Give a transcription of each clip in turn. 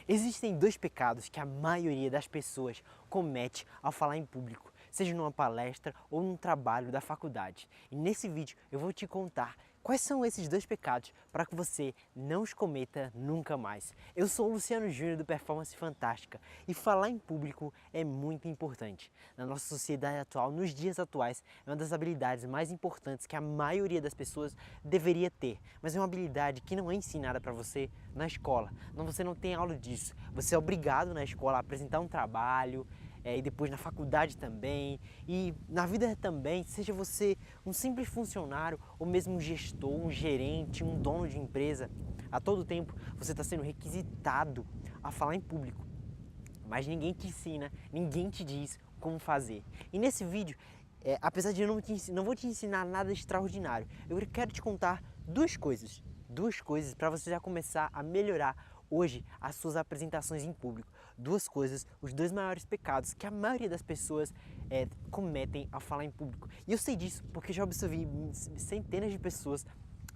Existem dois pecados que a maioria das pessoas comete ao falar em público, seja numa palestra ou num trabalho da faculdade. E nesse vídeo eu vou te contar quais são esses dois pecados para que você não os cometa nunca mais. Eu sou o Luciano Júnior do Performance Fantástica e falar em público é muito importante. Na nossa sociedade atual, nos dias atuais, é uma das habilidades mais importantes que a maioria das pessoas deveria ter. Mas é uma habilidade que não é ensinada para você na escola. Você não tem aula disso. Você é obrigado na escola a apresentar um trabalho, e depois na faculdade também, e na vida também, seja você um simples funcionário ou mesmo um gestor, um gerente, um dono de empresa, a todo tempo você está sendo requisitado a falar em público. Mas ninguém te ensina, ninguém te diz como fazer. E nesse vídeo, apesar de eu não vou te ensinar nada extraordinário, eu quero te contar duas coisas para você já começar a melhorar hoje as suas apresentações em público. Duas coisas, os dois maiores pecados que a maioria das pessoas cometem ao falar em público. E eu sei disso porque já observei centenas de pessoas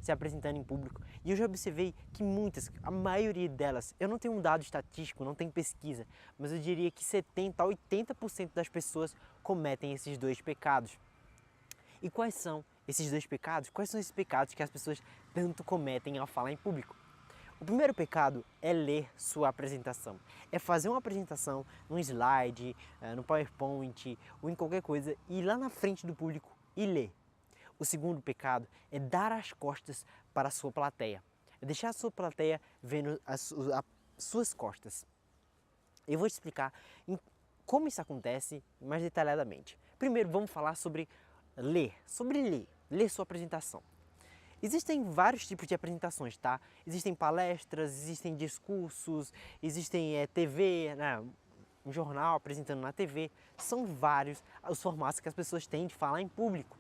se apresentando em público e eu já observei que muitas, a maioria delas, eu não tenho um dado estatístico, não tenho pesquisa, mas eu diria que 70 a 80% das pessoas cometem esses dois pecados. E quais são esses dois pecados? Quais são esses pecados que as pessoas tanto cometem ao falar em público? O primeiro pecado é ler sua apresentação. É fazer uma apresentação num slide, no PowerPoint ou em qualquer coisa e ir lá na frente do público e ler. O segundo pecado é dar as costas para a sua plateia. É deixar a sua plateia vendo as suas costas. Eu vou te explicar como isso acontece mais detalhadamente. Primeiro vamos falar sobre ler sua apresentação. Existem vários tipos de apresentações, tá? Existem palestras, existem discursos, existem TV, né? Um jornal apresentando na TV. São vários os formatos que as pessoas têm de falar em público.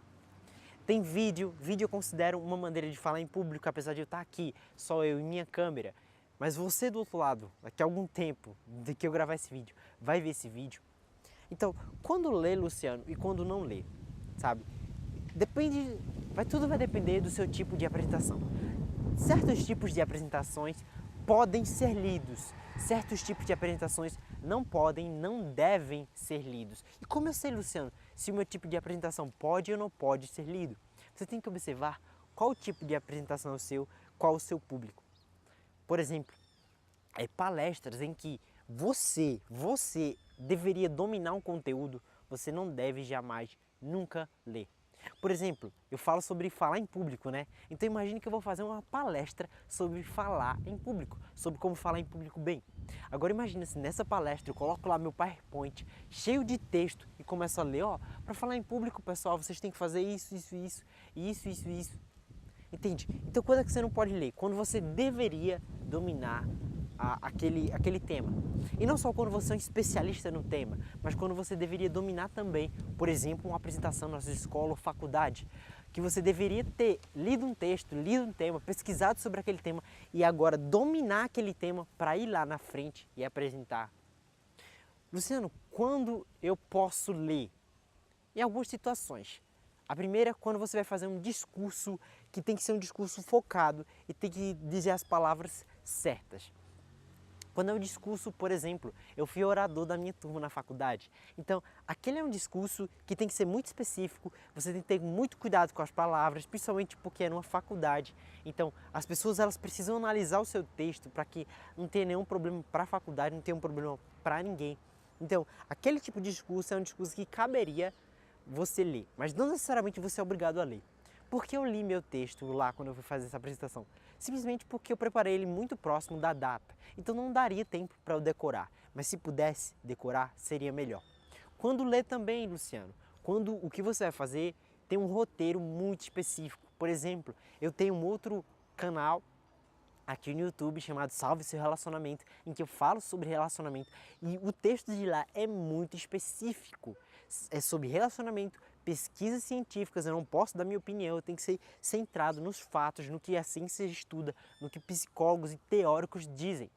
Tem vídeo eu considero uma maneira de falar em público, apesar de eu estar aqui, só eu e minha câmera. Mas você do outro lado, daqui a algum tempo de que eu gravar esse vídeo, vai ver esse vídeo. Então, quando lê, Luciano, e quando não lê, sabe? Tudo vai depender do seu tipo de apresentação. Certos tipos de apresentações podem ser lidos, certos tipos de apresentações não podem, não devem ser lidos. E como eu sei, Luciano, se o meu tipo de apresentação pode ou não pode ser lido? Você tem que observar qual tipo de apresentação é o seu, qual o seu público. Por exemplo, palestras em que você deveria dominar um conteúdo, você não deve jamais, nunca ler. Por exemplo, eu falo sobre falar em público, né? Então imagine que eu vou fazer uma palestra sobre falar em público, sobre como falar em público bem. Agora imagine se nessa palestra eu coloco lá meu PowerPoint cheio de texto e começo a ler, para falar em público, pessoal, vocês têm que fazer isso. Entende? Então quando é que você não pode ler? Quando você deveria dominar aquele tema. E não só quando você é um especialista no tema, mas quando você deveria dominar também, por exemplo, uma apresentação na sua escola ou faculdade, que você deveria ter lido um texto, lido um tema, pesquisado sobre aquele tema e agora dominar aquele tema para ir lá na frente e apresentar. Luciano, quando eu posso ler? Em algumas situações. A primeira é quando você vai fazer um discurso que tem que ser um discurso focado e tem que dizer as palavras certas. Quando é um discurso, por exemplo, eu fui orador da minha turma na faculdade, então aquele é um discurso que tem que ser muito específico, você tem que ter muito cuidado com as palavras, principalmente porque é numa faculdade, então as pessoas elas precisam analisar o seu texto para que não tenha nenhum problema para a faculdade, não tenha um problema para ninguém. Então aquele tipo de discurso é um discurso que caberia você ler, mas não necessariamente você é obrigado a ler. Por que eu li meu texto lá quando eu fui fazer essa apresentação? Simplesmente porque eu preparei ele muito próximo da data, então não daria tempo para eu decorar, mas se pudesse decorar, seria melhor. Quando ler também, Luciano, quando o que você vai fazer tem um roteiro muito específico. Por exemplo, eu tenho um outro canal aqui no YouTube chamado Salve Seu Relacionamento, em que eu falo sobre relacionamento e o texto de lá é muito específico. É sobre relacionamento, pesquisas científicas, eu não posso dar minha opinião, eu tenho que ser centrado nos fatos, no que a ciência estuda, no que psicólogos e teóricos dizem.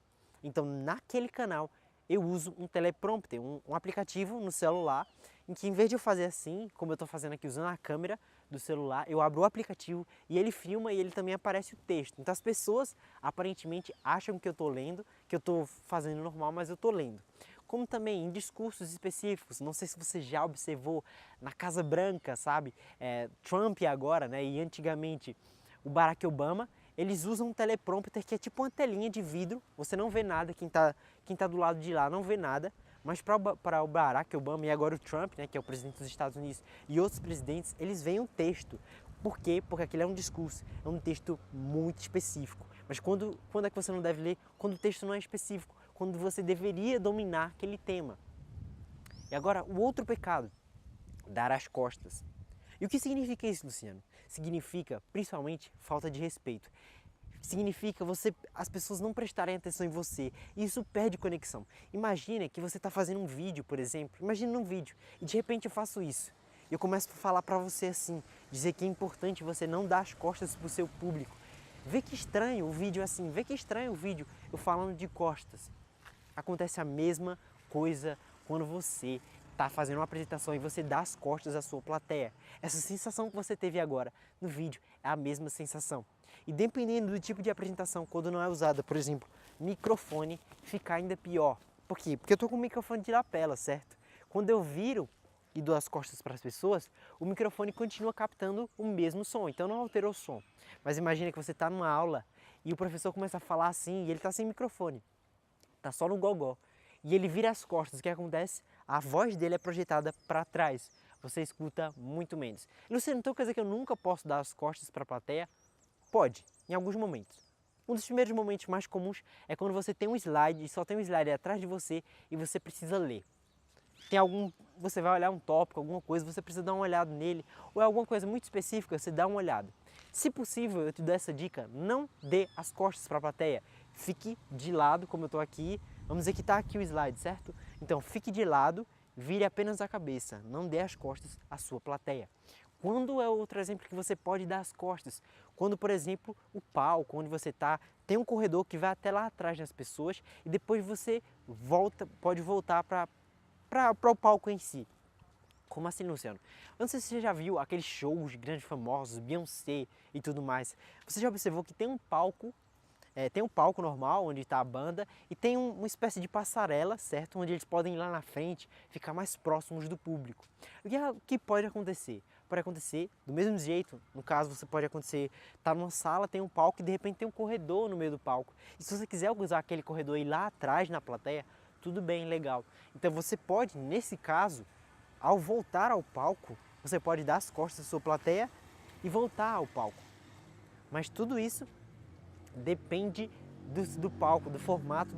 Então naquele canal eu uso um teleprompter, um aplicativo no celular, em que em vez de eu fazer assim, como eu estou fazendo aqui usando a câmera do celular, eu abro o aplicativo e ele filma e ele também aparece o texto. Então as pessoas aparentemente acham que eu estou lendo, que eu estou fazendo normal, mas eu estou lendo. Como também em discursos específicos, não sei se você já observou na Casa Branca, sabe? Trump agora, né? E antigamente o Barack Obama, eles usam um teleprompter que é tipo uma telinha de vidro, você não vê nada, quem tá do lado de lá não vê nada, mas para o Barack Obama e agora o Trump, né, que é o presidente dos Estados Unidos, e outros presidentes, eles veem um texto. Por quê? Porque aquele é um discurso, é um texto muito específico. Mas quando é que você não deve ler? Quando o texto não é específico, quando você deveria dominar aquele tema. E agora, o outro pecado, dar as costas. E o que significa isso, Luciano? Significa, principalmente, falta de respeito. Significa as pessoas não prestarem atenção em você e isso perde conexão. Imagina que você está fazendo um vídeo, por exemplo, imagina um vídeo e de repente eu faço isso. E eu começo a falar para você assim, dizer que é importante você não dar as costas para o seu público. Vê que estranho o vídeo assim, vê que estranho o vídeo eu falando de costas. Acontece a mesma coisa quando você está fazendo uma apresentação e você dá as costas à sua plateia. Essa sensação que você teve agora no vídeo é a mesma sensação. E dependendo do tipo de apresentação, quando não é usada, por exemplo, microfone, fica ainda pior. Por quê? Porque eu estou com o microfone de lapela, certo? Quando eu viro e dou as costas para as pessoas, o microfone continua captando o mesmo som, então não alterou o som. Mas imagina que você está numa aula e o professor começa a falar assim e ele está sem microfone, está só no gogó. E ele vira as costas, o que acontece? A voz dele é projetada para trás, você escuta muito menos. Luciano, então quer dizer que eu nunca posso dar as costas para a plateia? Pode, em alguns momentos. Um dos primeiros momentos mais comuns é quando você tem um slide e só tem um slide atrás de você e você precisa ler. Você vai olhar um tópico, alguma coisa, você precisa dar uma olhada nele, ou é alguma coisa muito específica, você dá uma olhada. Se possível, eu te dou essa dica, não dê as costas para a plateia. Fique de lado, como eu estou aqui, vamos dizer que está aqui o slide, certo? Então, fique de lado, vire apenas a cabeça, não dê as costas à sua plateia. Quando é outro exemplo que você pode dar as costas? Quando, por exemplo, o palco onde você está, tem um corredor que vai até lá atrás das pessoas e depois você pode voltar para o palco em si. Como assim, Luciano? Eu não sei se você já viu aqueles shows de grandes famosos, Beyoncé e tudo mais. Você já observou que tem um palco normal, onde está a banda, e tem uma espécie de passarela, certo? Onde eles podem ir lá na frente, ficar mais próximos do público. O que pode acontecer? Pode acontecer do mesmo jeito, no caso pode acontecer, tá numa sala, tem um palco e de repente tem um corredor no meio do palco. E se você quiser usar aquele corredor e ir lá atrás na plateia, tudo bem, legal. Então você pode, nesse caso, ao voltar ao palco, você pode dar as costas da sua plateia e voltar ao palco. Mas tudo isso depende do palco, do formato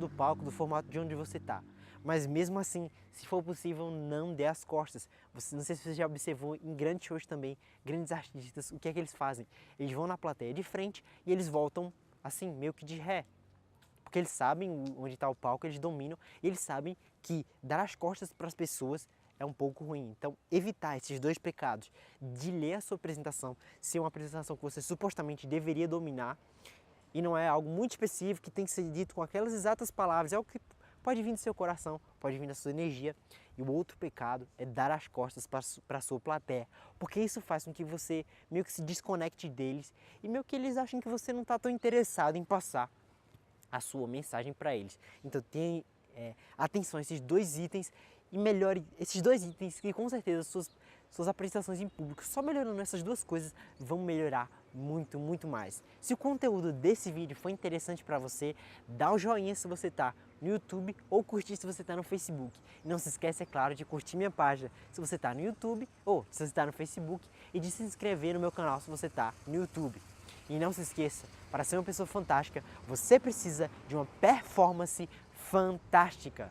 de onde você está. Mas mesmo assim, se for possível, não dê as costas. Não sei se você já observou em grandes shows também, grandes artistas, o que é que eles fazem? Eles vão na plateia de frente e eles voltam assim, meio que de ré. Porque eles sabem onde está o palco, eles dominam, e eles sabem que dar as costas para as pessoas é um pouco ruim. Então, evitar esses dois pecados de ler a sua apresentação, ser uma apresentação que você supostamente deveria dominar, e não é algo muito específico que tem que ser dito com aquelas exatas palavras, é algo que pode vir do seu coração, pode vir da sua energia. E o outro pecado é dar as costas para a sua plateia, porque isso faz com que você meio que se desconecte deles e meio que eles achem que você não está tão interessado em passar a sua mensagem para eles. Então tenha atenção a esses dois itens e melhore esses dois itens que com certeza suas apresentações em público, só melhorando essas duas coisas, vão melhorar muito, muito mais. Se o conteúdo desse vídeo foi interessante para você, dá o joinha se você está no YouTube ou curtir se você está no Facebook. E não se esquece, é claro, de curtir minha página se você está no YouTube ou se você está no Facebook e de se inscrever no meu canal se você está no YouTube. E não se esqueça, para ser uma pessoa fantástica, você precisa de uma performance fantástica.